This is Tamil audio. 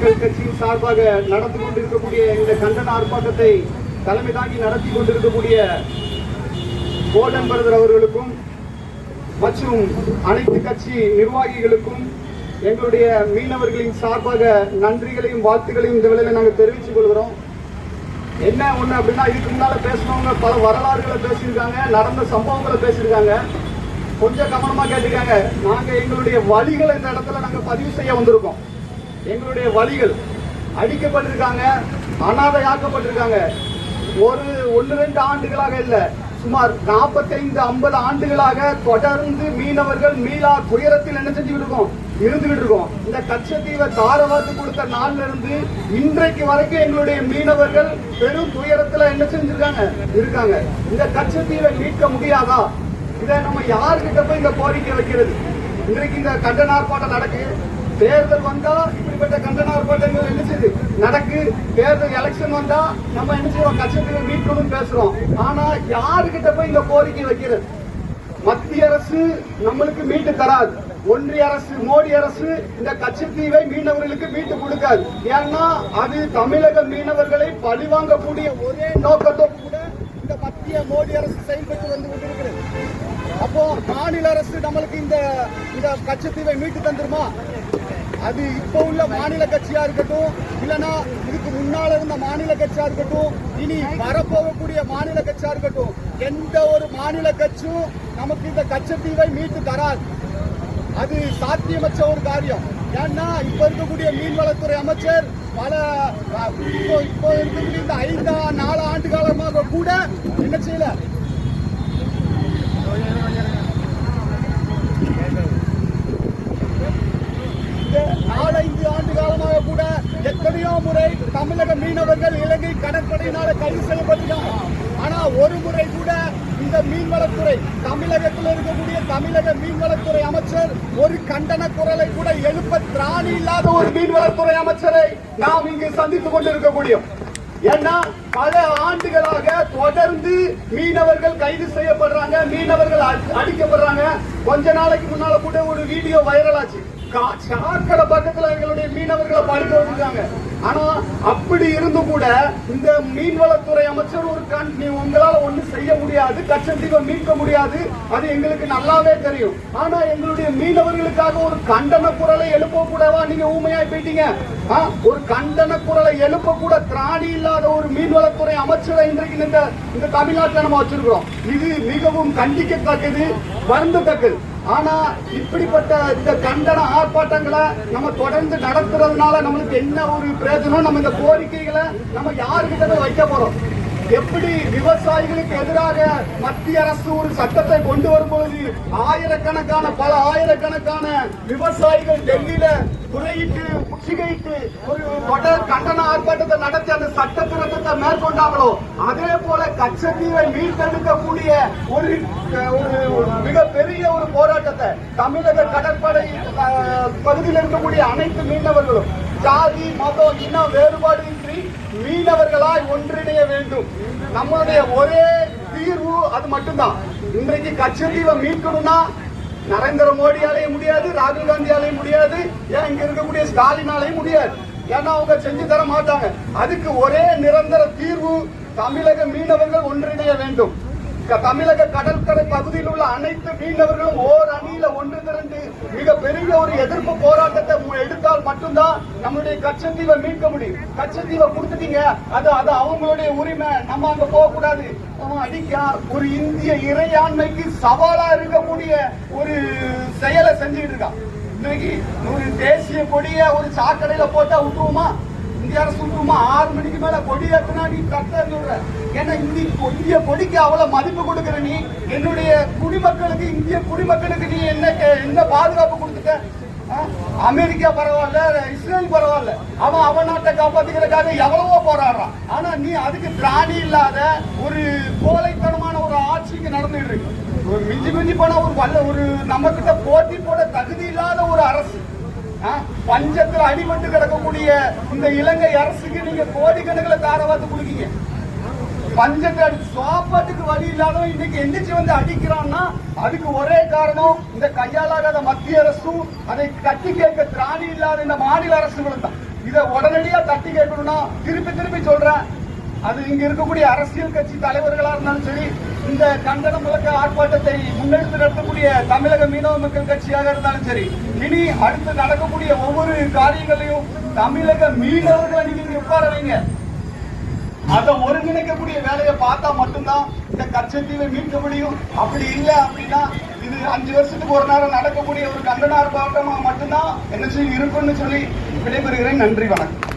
மக்கள் கட்சியின் சார்பாக நடந்து கொண்டிருக்கக்கூடிய இந்த கண்டன ஆர்ப்பாட்டத்தை தலைமை தாங்கி நடத்தி கொண்டிருக்கக்கூடிய கோல்டன் பிரதர் அவர்களுக்கும் மற்றும் அனைத்து கட்சி நிர்வாகிகளுக்கும் எங்களுடைய மீனவர்களின் சார்பாக நன்றிகளையும் வாழ்த்துக்களையும் இந்த வேளையில நாங்கள் தெரிவித்துக் கொள்கிறோம். என்ன ஒண்ணு அப்படின்னா, இதுக்கு முன்னால பேசினவங்க பல வரலாறுகளை பேசியிருக்காங்க, நடந்த சம்பவங்களை பேசியிருக்காங்க. கொஞ்சம் கவனமா கேட்டுக்காங்க. நாங்க எங்களுடைய வழிகளை இந்த இடத்துல நாங்க பதிவு செய்ய வந்திருக்கோம். எங்களுடைய வழிகள் அடிக்கப்பட்டிருக்காங்க, அனாதையாக்கப்பட்டிருக்காங்க. ஒரு 1-2 ஆண்டுகளாக இல்ல, சுமார் 45-50 ஆண்டுகளாக தொடர்ந்து மீனவர்கள் மீளா துயரத்தில் என்ன செஞ்சுக்கிட்டு இருக்கோம், இருந்துகிட்டு இருக்கோம். இந்த கச்சத்தீவை தாரவாத்து கொடுத்த நாள்ல இருந்து இன்றைக்கு வரைக்கும் எங்களுடைய மீனவர்கள் பெரும் துயரத்துல என்ன செஞ்சிருக்காங்க, இருக்காங்க. இந்த கச்சத்தீவை மீட்க முடியாதா? இதை நம்ம யாருக்கிட்ட போய் இந்த கோரிக்கை வைக்கிறது? இன்றைக்கு இந்த கண்டன ஆர்ப்பாட்டம் நடக்கு, தேர்தல் வந்தா இப்படிப்பட்ட கண்டன ஆர்ப்பாட்டங்கள் என்ன செய்யுது நடக்கு. தேர்தல் எலெக்ஷன் வந்தா நம்ம என்ன செய்யறோம், கச்சத்தீவை மீட்கணும்னு பேசுறோம். ஆனா யாருக்கிட்ட போய் இந்த கோரிக்கை வைக்கிறது? மத்திய அரசு நம்மளுக்கு மீட்டு தராது. ஒன்றிய அரசு, மோடி அரசு இந்த கச்சத்தீவை மீனவர்களுக்கு மீட்டு கொடுக்காது. ஏன்னா அது தமிழக மீனவர்களை பழிவாங்கக்கூடிய ஒரே நோக்கத்தோடு கூட இந்த மத்திய மோடி அரசு செயல்பட்டு வந்து கொண்டிருக்கிறது. அப்போ மாநில அரசு நம்மளுக்கு இந்த கச்சத்தீவை மீட்டு தந்துருமா? அது இப்ப உள்ள மாநில கட்சியா இருக்கட்டும், இல்லனா இதுக்கு முன்னால இருந்த மாநில கட்சியா இருக்கட்டும், இனி வரப்போகக்கூடிய மாநில கட்சியா இருக்கட்டும், எந்த ஒரு மாநில கட்சியும் நமக்கு இந்த கச்சத்தீவை மீட்டு தராது. அது சாத்தியமற்ற ஒரு காரியம். ஏன்னா இப்ப இருக்கக்கூடிய மீன்வளத்துறை அமைச்சர் இப்போ இருக்கக்கூடிய இந்த 5-4 ஆண்டு காலமாக கூட என்ன செய்யல, ஆண்டு காலமாக கூட எத்தனையோ முறை தமிழக மீனவர்கள் இலங்கை கடற்படையினால கைது செய்யப்பட்டிருக்காங்க. ஆனா ஒரு முறை கூட இந்த மீன்வளத்துறை, தமிழகத்தில் இருக்கக்கூடிய தமிழக மீன்வளத்துறை அமைச்சர் ஒரு கண்டன குரலை கூட எழுப்ப திராணி இல்லாத ஒரு மீன்வளத்துறை அமைச்சரை நாம் இங்கு சந்தித்துக் கொண்டிருக்கக்கூடிய. ஏன்னா பல ஆண்டுகளாக தொடர்ந்து மீனவர்கள் கைது செய்யப்படுறாங்க, மீனவர்கள் அடிக்கப்படுறாங்க. கொஞ்ச நாளைக்கு முன்னால கூட ஒரு வீடியோ வைரல் ஆச்சு. சாக்கடை பக்கத்துல எங்களுடைய மீனவர்களை படுக்க வச்சிருக்காங்க. ஆனா அப்படி இருந்து கூட இந்த மீன்வளத்துறை அமைச்சர் உங்களால ஒண்ணு செய்ய முடியாது, கச்சத்தீவை மீட்க முடியாது, அது எங்களுக்கு நல்லாவே தெரியும். ஆனா எங்களுடைய மீனவர்களுக்காக ஒரு கண்டன குரலை எழுப்ப கூடவா நீங்க ஊமையாய் போயிட்டீங்க? ஒரு கண்டன குரலை எழுப்ப கூட திராணி இல்லாத ஒரு மீன்வளத்துறை அமைச்சரை இன்றைக்கு இந்த தமிழ்நாட்டில் நம்ம வச்சிருக்கிறோம். இது மிகவும் கண்டிக்கத்தக்கது, வருந்தத்தக்கது. ஆனா இப்படிப்பட்ட இந்த கண்டன ஆர்ப்பாட்டங்களை நம்ம தொடர்ந்து நடத்துறதுனால நம்மளுக்கு என்ன ஒரு பிரயோஜனம்? நம்ம இந்த கோரிக்கைகளை நம்ம யாருக்கிட்ட வைக்க போறோம்? எப்படி விவசாயிகளுக்கு எதிராக மத்திய அரசு ஒரு சட்டத்தை கொண்டு வரும் பொழுது பல ஆயிரக்கணக்கான விவசாயிகள் டெல்லியில துறையிட்டு முற்றுகையிட்டு ஒரு தொடர் கண்டன ஆர்ப்பாட்டத்தை நடத்தி அந்த சட்ட திருத்தத்தை மேற்கொண்டாங்களோ, அதே போல கச்சத்தீவை மீட்டெடுக்கக்கூடிய ஒரு மிகப்பெரிய ஒரு போராட்டத்தை தமிழக கடற்படை பகுதியில் இருக்கக்கூடிய அனைத்து மீனவர்களும் ஜாதி, மதம், இன வேறுபாடு இன்றி மீனவர்களாய் ஒன்றிணைய வேண்டும். நம்மளுடைய ஒரே தீர்வு அது மட்டும்தான். இன்றைக்கு கச்சத்தீவை மீட்கணும்னா நரேந்திர மோடியாலையும் முடியாது, ராகுல் காந்தியாலையும் முடியாது, ஏன் இங்க இருக்கக்கூடிய ஸ்டாலினாலையும் முடியாது. ஏன்னா அவங்க செஞ்சு தர மாட்டாங்க. அதுக்கு ஒரே நிரந்தர தீர்வு தமிழக மீனவர்கள் ஒன்றிணைய வேண்டும். தமிழக கடற்கரை பகுதியில் உள்ள அனைத்து மீனவர்களும் ஓர் அணியில ஒன்று திரண்டு மிக பெரிய ஒரு எதிர்ப்பு போராட்டத்தை எடுத்தால் மட்டும்தான் நம்மளுடைய கச்சத்தீவை மீட்க முடியும். கச்சத்தீவை கொடுத்துட்டீங்க, அது அவங்களுடைய உரிமை, நம்ம அங்க போக கூடாது. ஒரு இந்திய இறையாண்மைக்கு சவாலா இருக்கக்கூடிய ஒரு செயலை செஞ்சுட்டு இருக்கான். இன்னைக்கு ஒரு தேசிய கொடிய ஒரு சாக்கடையில போட்டா விட்டுருவோமா? இந்திய அரசு விட்டுருமா? 6 மணிக்கு மேல கொடி ஏற்றினா நீ கட்ட சொல்ற. ஏன்னா இந்திய கொடிக்கு அவ்வளவு மதிப்பு கொடுக்கிற நீ, என்னுடைய குடிமக்களுக்கு, இந்திய குடிமக்களுக்கு நீ என்ன பாதுகாப்பு கொடுத்துட்ட? அமெரிக்கா பரவாயில்ல, இஸ்ரேல் பரவாயில்ல, அவன் நாட்டை காப்பாத்திக்கிறதுக்காக எவ்வளவோ போராடுறான். ஆனா நீ அதுக்கு திராணி இல்லாத ஒரு கோழைத்தனமான ஒரு ஆட்சிக்கு நடந்துட்டு இருக்கு. மிஞ்சி போன ஒரு நம்ம கிட்ட போட்டி போட தகுதி இல்லாத ஒரு அரசு, பஞ்சத்தில் அடிபட்டு கிடக்கக்கூடிய இந்த இலங்கை அரசுக்கு நீங்க கோடிக்கணக்கில் தாரவாத்து கொடுக்கீங்க. பஞ்சத்தை சாப்பாட்டுக்கு வழி இல்லாதவன் இன்னைக்கு எந்திரிச்சு வந்து அடிக்கிறான்னா அதுக்கு ஒரே காரணம் இந்த கையாளாகாத மத்திய அரசும் அதை கட்டி கேட்க திராணி இல்லாத இந்த மாநில அரசுகளும் தான். இதை உடனடியா தட்டி கேட்கணும்னா திருப்பி சொல்றேன், அது இங்க இருக்கக்கூடிய அரசியல் கட்சி தலைவர்களா இருந்தாலும் சரி, இந்த கண்டன முழக்க ஆர்ப்பாட்டத்தை முன்னெடுத்து நடத்தக்கூடிய தமிழக மீனவ மக்கள் கட்சியாக இருந்தாலும் சரி, இனி அடுத்து நடக்கக்கூடிய ஒவ்வொரு காரியங்களையும் தமிழக மீனவர்களை நீங்க உட்கார வைங்க. அதை ஒருங்கிணைக்கக்கூடிய வேலையை பார்த்தா மட்டும்தான் இந்த கச்சத்தீவை மீட்க முடியும். அப்படி இல்லை அப்படின்னா இது 5 வருஷத்துக்கு ஒரு நேரம் நடக்கக்கூடிய ஒரு கண்டன ஆர்ப்பாட்டமா மட்டும்தான் என்ன செய்ய இருக்கும்னு சொல்லி விடைபெறுகிறேன். நன்றி, வணக்கம்.